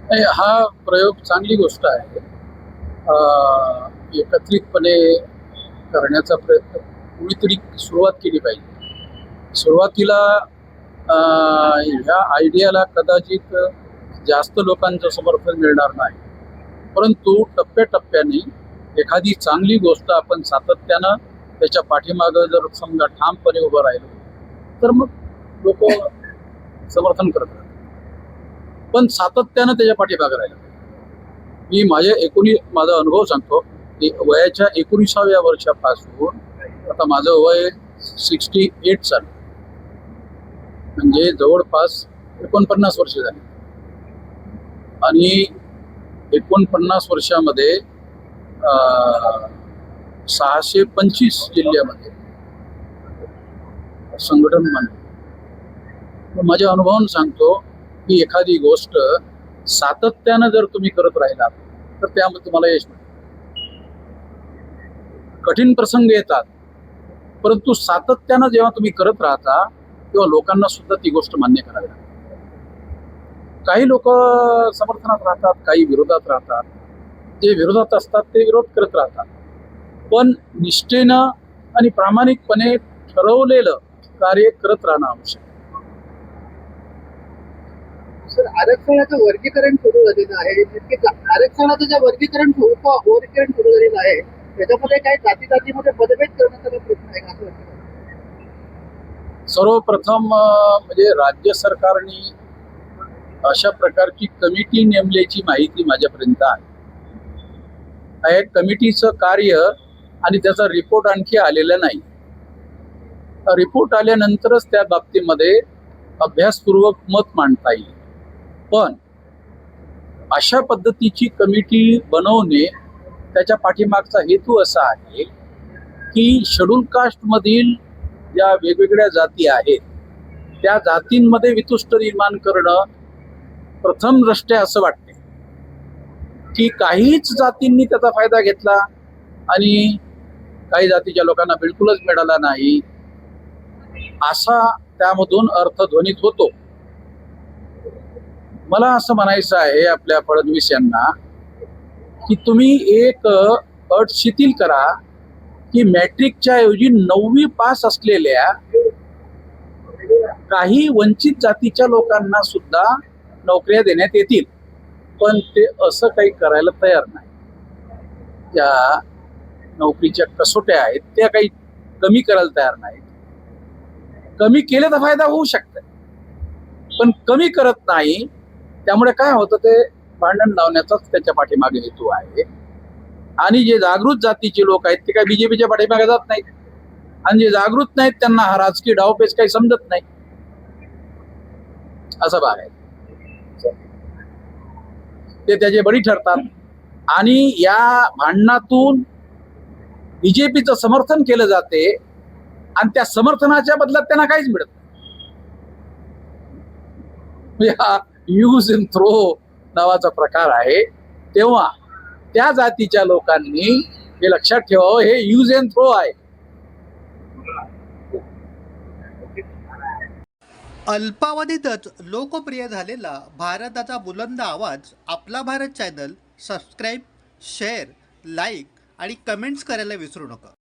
नाही, हा प्रयोग चांगली गोष्ट आहे. एकत्रितपणे करण्याचा प्रयत्न कुणीतरी सुरुवात केली पाहिजे. सुरुवातीला ह्या आयडियाला कदाचित जास्त लोकांचं समर्थन मिळणार नाही, परंतु टप्प्याटप्प्याने एखादी चांगली गोष्ट आपण सातत्यानं त्याच्या पाठीमागं जर समजा ठामपणे उभं राहिलो तर मग लोक समर्थन करतात. पण सातत्यानं त्याच्या पाठीमागे राहिलं पाहिजे. माझा अनुभव सांगतो की वयाच्या 19व्या वर्षापासून आता माझं वय 68 चालू, म्हणजे जवळपास 49 वर्ष झाली. आणि 49 वर्षामध्ये 625 जिल्ह्यामध्ये संघटन मानले. माझ्या अनुभवानं सांगतो की एखादी गोष्ट सातत्यानं जर तुम्ही करत राहिलात तर त्यामध्ये तुम्हाला यश मिळेल. कठीण प्रसंग येतात, परंतु सातत्यानं जेव्हा तुम्ही करत राहता तेव्हा लोकांना सुद्धा ती गोष्ट मान्य करावी लागते. काही लोक समर्थनात राहतात, काही विरोधात राहतात. जे विरोधात असतात ते विरोध करत राहतात, पण निष्ठेनं आणि प्रामाणिकपणे ठरवलेलं कार्य करत राहणं आवश्यक. सर, आरक्षणाचं वर्गीकरण सुरू झालेलं आहे. नक्कीच आरक्षणाचं जे वर्गीकरण सुरू झालेलं आहे त्याच्यामध्ये काही जातीमध्ये मतभेद करण्याचा प्रश्न आहे का असं वाटतं? सर्वप्रथम म्हणजे राज्य सरकारने अशा प्रकारची कमिटी नेमल्याची माहिती माझ्यापर्यंत आहे. कमिटीचं कार्य आणि त्याचा रिपोर्ट आणखी आलेला नाही. रिपोर्ट आल्यानंतरच त्या बाबतीमध्ये अभ्यासपूर्वक मत मांडता येईल. पण अशा पद्धतीची कमिटी बनवणे त्याच्या पाठीमागचा हेतू असा आहे की शेड्यूल कास्टमधील ज्या वेगवेगळ्या जाती आहेत त्या जातींमध्ये वितुष्ट निर्माण करणं प्रथम दृष्ट्या असं वाटते की काहीच जातींनी त्याचा फायदा घेतला आणि काही जातीच्या लोकांना बिलकुलच मिळाला नाही, असा त्यामधून अर्थध्वनित होतो. मला असं म्हणायचं आहे आपल्या फडणवीस यांना की तुम्ही एक अट शिथिल करा की मॅट्रिकच्या ऐवजी 9वी पास असलेल्या काही वंचित जातीच्या लोकांना सुद्धा नोकऱ्या देण्यात येतील. पण ते असं काही करायला तयार नाही. त्या नोकरीच्या कसोट्या आहेत त्या काही कमी करायला तयार नाहीत. कमी केले तर फायदा होऊ शकतो, पण कमी करत नाही. त्यामुळे काय होतं, ते भांडण लावण्याचाच त्याच्या पाठीमागे हेतू आहे. आणि जे जागृत जातीचे लोक आहेत ते काय बीजेपीच्या पाठीमागे जात नाहीत, आणि जे जागृत नाहीत त्यांना हा राजकीय डावपेच काही समजत नाही. असं भाग आहे, ते त्याचे बळी ठरतात. आणि या भांडणातून बीजेपीचं समर्थन केलं जाते आणि त्या समर्थनाच्या बदल्यात त्यांना काहीच मिळत नाही. हा यूज अँड थ्रो नावाचा प्रकार आहे. तेव्हा त्या जातीच्या लोकांनी हे लक्षात ठेवावं, हे यूज अँड थ्रो आहे. अल्पावधीतच लोकप्रिय झालेला भारताचा बुलंद आवाज आपला Bharat channel subscribe, share, like आणि कमेंट्स करायला विसरू नका.